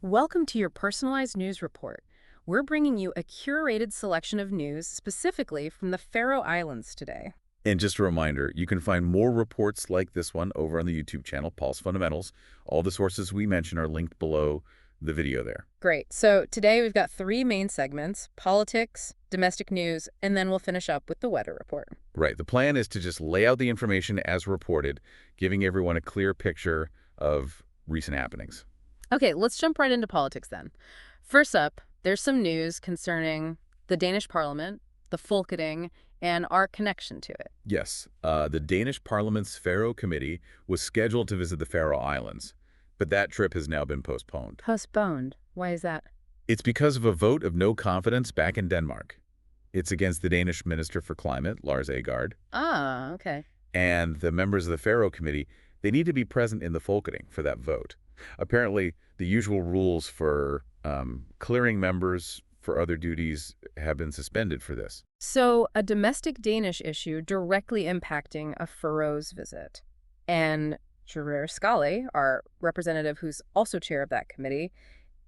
Welcome to your personalized news report. We're bringing you a curated selection of news specifically from the Faroe Islands today. And just a reminder, you can find more reports like this one over on the YouTube channel, PalsFundamentals. All the sources we mention are linked below the video there. Great. So today we've got three main segments: politics, domestic news, and then we'll finish up with the weather report. Right. The plan is to just lay out the information as reported, giving everyone a clear picture of recent happenings. Okay, let's jump right into politics then. First up, there's some news concerning the Danish Parliament, the Folketing, and our connection to it. Yes, the Danish Parliament's Faroe Committee was scheduled to visit the Faroe Islands, but that trip has now been postponed. Postponed. Why is that? It's because of a vote of no confidence back in Denmark. It's against the Danish Minister for Climate, Lars Agard, Ah, okay. and the members of the Faroe Committee. They need to be present in the Folketing for that vote. Apparently, the usual rules for clearing members for other duties have been suspended for this. So, a domestic Danish issue directly impacting a Faroes visit. And Gerard Scalle, our representative who's also chair of that committee,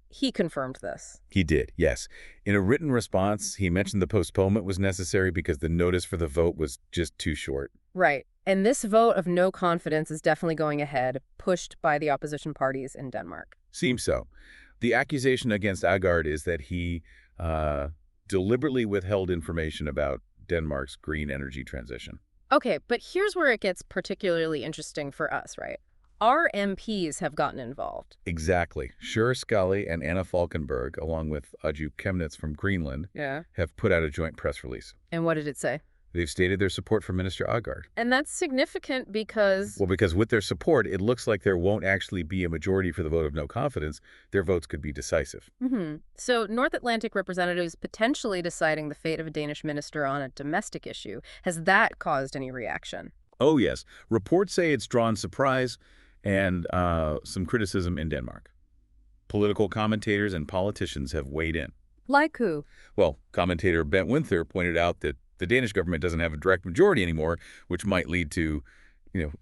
he confirmed this. He did, yes. In a written response, he mentioned the postponement was necessary because the notice for the vote was just too short. Right. And this vote of no confidence is definitely going ahead, pushed by the opposition parties in Denmark. Seems so. The accusation against Agard is that he deliberately withheld information about Denmark's green energy transition. Okay, but here's where it gets particularly interesting for us, right? Our MPs have gotten involved. Exactly. Sjur Scalle and Anna Falkenberg, along with Aju Chemnitz from Greenland, Yeah. have put out a joint press release. And what did it say? They've stated their support for Minister Agard. And that's significant because... Well, because with their support, it looks like there won't actually be a majority for the vote of no confidence. Their votes could be decisive. So North Atlantic representatives potentially deciding the fate of a Danish minister on a domestic issue. Has that caused any reaction? Oh, yes. Reports say it's drawn surprise and some criticism in Denmark. Political commentators and politicians have weighed in. Like who? Well, commentator Bent Winther pointed out that the Danish government doesn't have a direct majority anymore, which might lead to,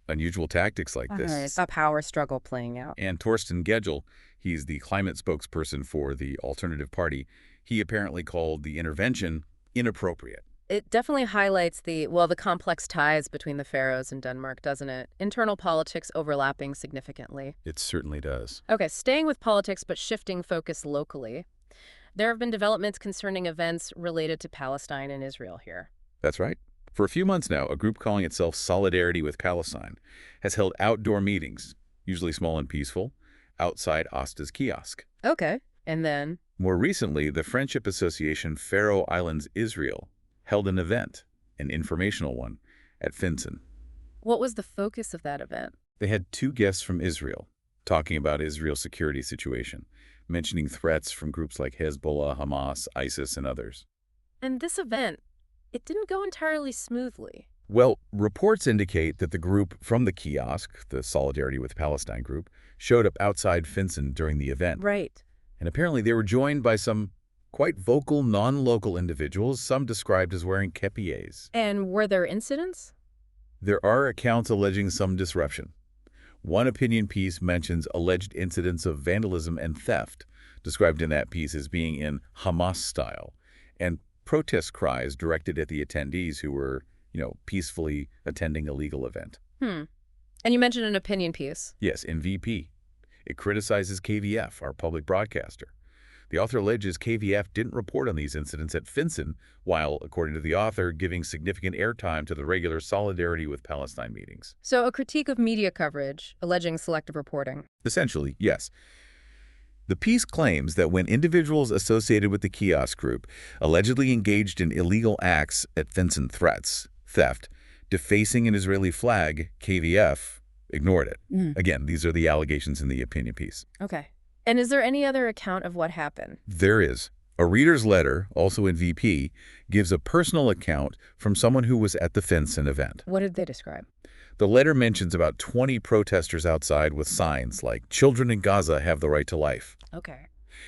unusual tactics like this. It's a power struggle playing out. And Torsten Gejl, he's the climate spokesperson for the Alternative Party, he apparently called the intervention inappropriate. It definitely highlights the complex ties between the Faroes and Denmark, doesn't it? Internal politics overlapping significantly. It certainly does. Okay, staying with politics but shifting focus locally. There have been developments concerning events related to Palestine and Israel here. That's right. For a few months now, a group calling itself Solidarity with Palestine has held outdoor meetings, usually small and peaceful, outside Asta's kiosk. Okay, and then? More recently, the Friendship Association Faroe Islands Israel held an event, an informational one, at Finsen. What was the focus of that event? They had two guests from Israel talking about Israel's security situation, mentioning threats from groups like Hezbollah, Hamas, ISIS, and others. And this event, it didn't go entirely smoothly. Well, reports indicate that the group from the kiosk, the Solidarity with Palestine group, showed up outside Finsen during the event. Right. And apparently they were joined by some quite vocal, non-local individuals, some described as wearing kepis. And were there incidents? There are accounts alleging some disruption. One opinion piece mentions alleged incidents of vandalism and theft, described in that piece as being in Hamas style, and protest cries directed at the attendees who were, peacefully attending a legal event. And you mentioned an opinion piece. Yes, in VP. It criticizes KVF, our public broadcaster. The author alleges KVF didn't report on these incidents at Finsen, while, according to the author, giving significant airtime to the regular Solidarity with Palestine meetings. So a critique of media coverage, alleging selective reporting. Essentially, yes. The piece claims that when individuals associated with the kiosk group allegedly engaged in illegal acts at Finsen theft, defacing an Israeli flag, KVF ignored it. Again, these are the allegations in the opinion piece. Okay. And is there any other account of what happened? There is. A reader's letter, also in VP, gives a personal account from someone who was at the Finsen event. What did they describe? The letter mentions about 20 protesters outside with signs like, "Children in Gaza have the right to life." Okay.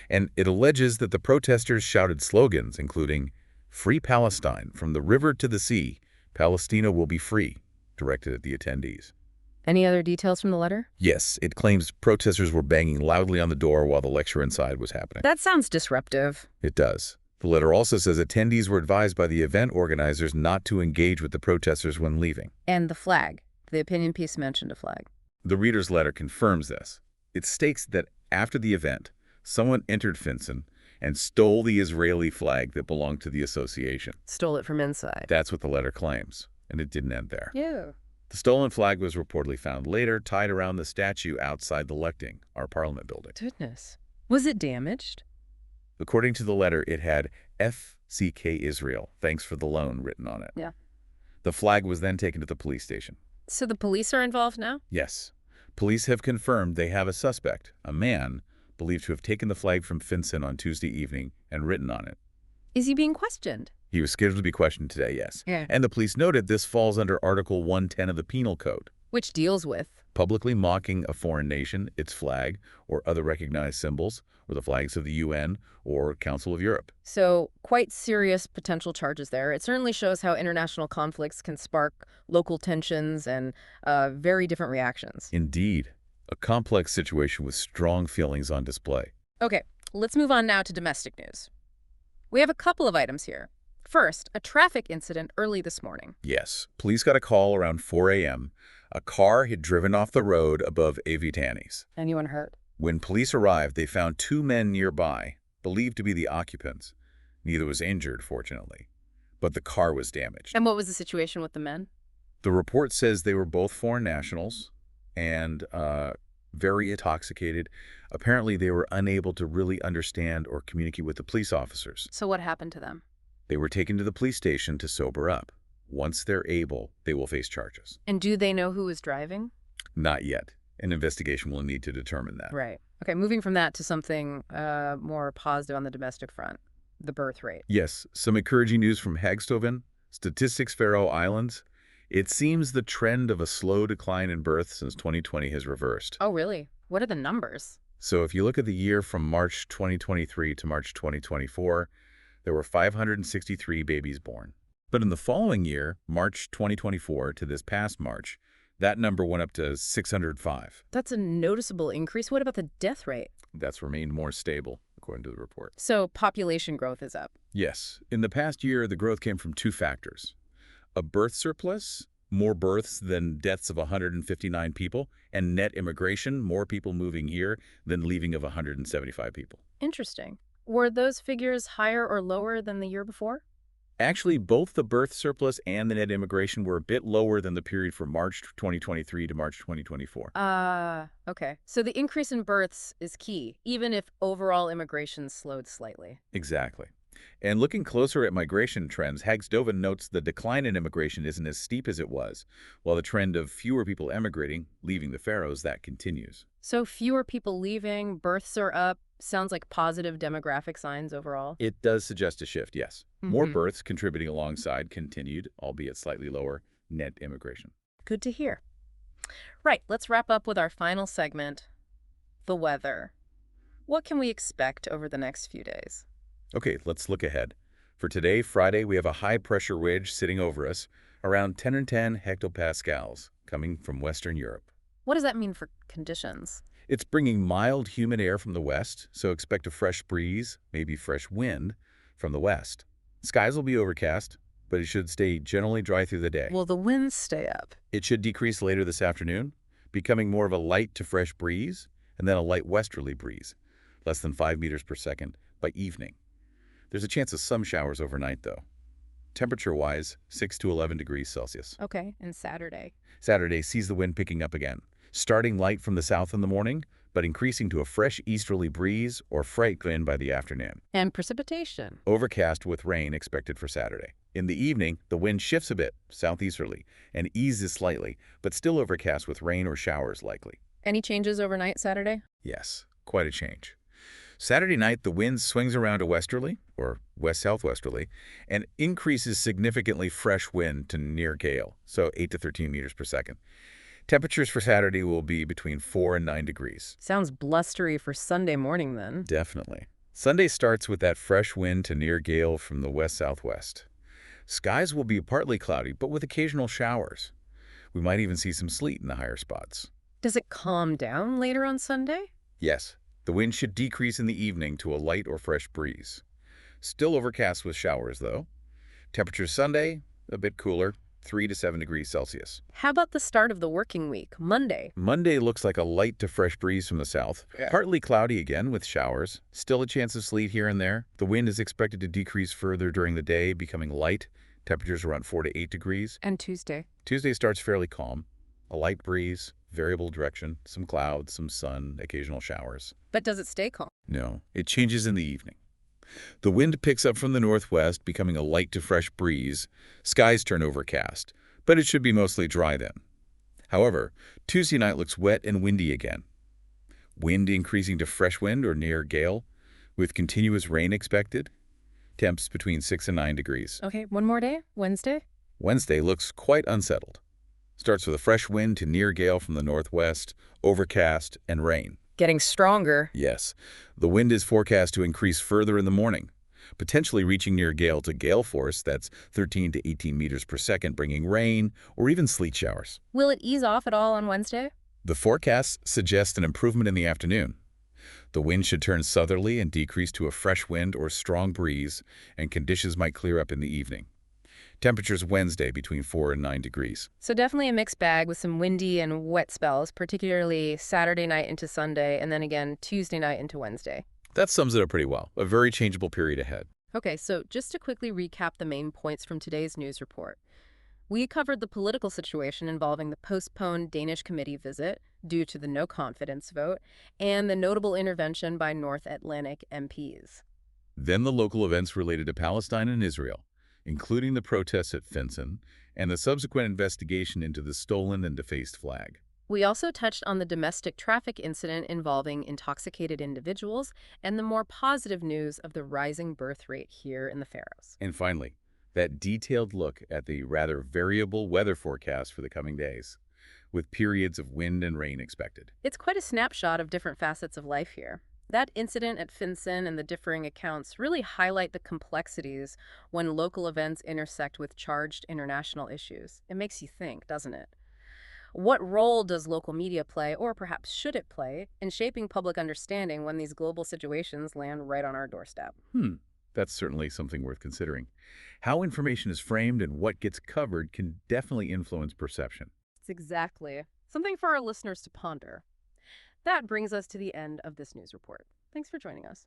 And it alleges that the protesters shouted slogans including, "Free Palestine, from the river to the sea, Palestina will be free," directed at the attendees. Any other details from the letter? Yes, it claims protesters were banging loudly on the door while the lecture inside was happening. That sounds disruptive. It does. The letter also says attendees were advised by the event organizers not to engage with the protesters when leaving. And the flag. The opinion piece mentioned a flag. The reader's letter confirms this. It states that after the event, someone entered Finsen and stole the Israeli flag that belonged to the association. Stole it from inside. That's what the letter claims, and it didn't end there. Yeah. The stolen flag was reportedly found later, tied around the statue outside the lecting, our parliament building. Goodness. Was it damaged? According to the letter, it had FCK Israel, thanks for the loan, written on it. Yeah. The flag was then taken to the police station. So the police are involved now? Yes. Police have confirmed they have a suspect, a man, believed to have taken the flag from Finsen on Tuesday evening and written on it. Is he being questioned? He was scheduled to be questioned today, yes. Yeah. And the police noted this falls under Article 110 of the Penal Code. Which deals with? Publicly mocking a foreign nation, its flag, or other recognized symbols, or the flags of the UN or Council of Europe. So quite serious potential charges there. It certainly shows how international conflicts can spark local tensions and very different reactions. Indeed. A complex situation with strong feelings on display. Okay, let's move on now to domestic news. We have a couple of items here. First, a traffic incident early this morning. Yes. Police got a call around 4 a.m. A car had driven off the road above Hvítanes. Anyone hurt? When police arrived, they found two men nearby, believed to be the occupants. Neither was injured, fortunately, but the car was damaged. And what was the situation with the men? The report says they were both foreign nationals and very intoxicated. Apparently, they were unable to really understand or communicate with the police officers. So what happened to them? They were taken to the police station to sober up. Once they're able, they will face charges. And do they know who was driving? Not yet. An investigation will need to determine that. Right. Okay, moving from that to something more positive on the domestic front, the birth rate. Yes, some encouraging news from Hagstoven, Statistics Faroe Islands. It seems the trend of a slow decline in births since 2020 has reversed. Oh, really? What are the numbers? So if you look at the year from March 2023 to March 2024, there were 563 babies born. But in the following year, March 2024 to this past March, that number went up to 605. That's a noticeable increase. What about the death rate? That's remained more stable, according to the report. So population growth is up. Yes. In the past year, the growth came from two factors. A birth surplus, more births than deaths of 159 people, and net immigration, more people moving here than leaving of 175 people. Interesting. Were those figures higher or lower than the year before? Actually, both the birth surplus and the net immigration were a bit lower than the period from March 2023 to March 2024. Okay. So the increase in births is key, even if overall immigration slowed slightly. Exactly. And looking closer at migration trends, Hagstoven notes the decline in immigration isn't as steep as it was, while the trend of fewer people emigrating, leaving the Faroes, that continues. So fewer people leaving, births are up, sounds like positive demographic signs overall. It does suggest a shift, yes. More Mhm. births contributing alongside continued, albeit slightly lower, net immigration. Good to hear. Right, let's wrap up with our final segment, the weather. What can we expect over the next few days? Okay, let's look ahead. For today, Friday, we have a high-pressure ridge sitting over us, around 10 hectopascals, coming from Western Europe. What does that mean for conditions? It's bringing mild, humid air from the west, so expect a fresh breeze, maybe fresh wind, from the west. Skies will be overcast, but it should stay generally dry through the day. Will the winds stay up? It should decrease later this afternoon, becoming more of a light to fresh breeze, and then a light westerly breeze, less than 5 meters per second, by evening. There's a chance of some showers overnight, though. Temperature-wise, 6 to 11 degrees Celsius. Okay, and Saturday? Saturday sees the wind picking up again, starting light from the south in the morning, but increasing to a fresh easterly breeze or freight wind by the afternoon. And precipitation? Overcast with rain expected for Saturday. In the evening, the wind shifts a bit, southeasterly, and eases slightly, but still overcast with rain or showers likely. Any changes overnight Saturday? Yes, quite a change. Saturday night, the wind swings around to westerly, or west-southwesterly, and increases significantly fresh wind to near gale, so 8 to 13 meters per second. Temperatures for Saturday will be between 4 and 9 degrees. Sounds blustery for Sunday morning then. Definitely. Sunday starts with that fresh wind to near gale from the west-southwest. Skies will be partly cloudy, but with occasional showers. We might even see some sleet in the higher spots. Does it calm down later on Sunday? Yes, the wind should decrease in the evening to a light or fresh breeze. Still overcast with showers, though. Temperatures Sunday, a bit cooler, 3 to 7 degrees Celsius. How about the start of the working week, Monday? Monday looks like a light to fresh breeze from the south. Yeah. Partly cloudy again with showers. Still a chance of sleet here and there. The wind is expected to decrease further during the day, becoming light. Temperatures around 4 to 8 degrees. And Tuesday? Tuesday starts fairly calm. A light breeze, variable direction, some clouds, some sun, occasional showers. But does it stay calm? No, it changes in the evening. The wind picks up from the northwest, becoming a light to fresh breeze. Skies turn overcast, but it should be mostly dry then. However, Tuesday night looks wet and windy again. Wind increasing to fresh wind or near gale, with continuous rain expected. Temps between 6 and 9 degrees. Okay, one more day, Wednesday? Wednesday looks quite unsettled. Starts with a fresh wind to near gale from the northwest, overcast, and rain. Getting stronger. Yes, the wind is forecast to increase further in the morning, potentially reaching near gale to gale force, that's 13 to 18 meters per second, bringing rain or even sleet showers. Will it ease off at all on Wednesday? The forecasts suggest an improvement in the afternoon. The wind should turn southerly and decrease to a fresh wind or strong breeze, and conditions might clear up in the evening. Temperatures Wednesday between 4 and 9 degrees. So definitely a mixed bag with some windy and wet spells, particularly Saturday night into Sunday, and then again Tuesday night into Wednesday. That sums it up pretty well. A very changeable period ahead. Okay, so just to quickly recap the main points from today's news report. We covered the political situation involving the postponed Danish committee visit due to the no confidence vote and the notable intervention by North Atlantic MPs. Then the local events related to Palestine and Israel, including the protests at Finsen and the subsequent investigation into the stolen and defaced flag. We also touched on the domestic traffic incident involving intoxicated individuals and the more positive news of the rising birth rate here in the Faroes. And finally, that detailed look at the rather variable weather forecast for the coming days, with periods of wind and rain expected. It's quite a snapshot of different facets of life here. That incident at Finsen and the differing accounts really highlight the complexities when local events intersect with charged international issues. It makes you think, doesn't it? What role does local media play, or perhaps should it play, in shaping public understanding when these global situations land right on our doorstep? That's certainly something worth considering. How information is framed and what gets covered can definitely influence perception. It's exactly something for our listeners to ponder. That brings us to the end of this news report. Thanks for joining us.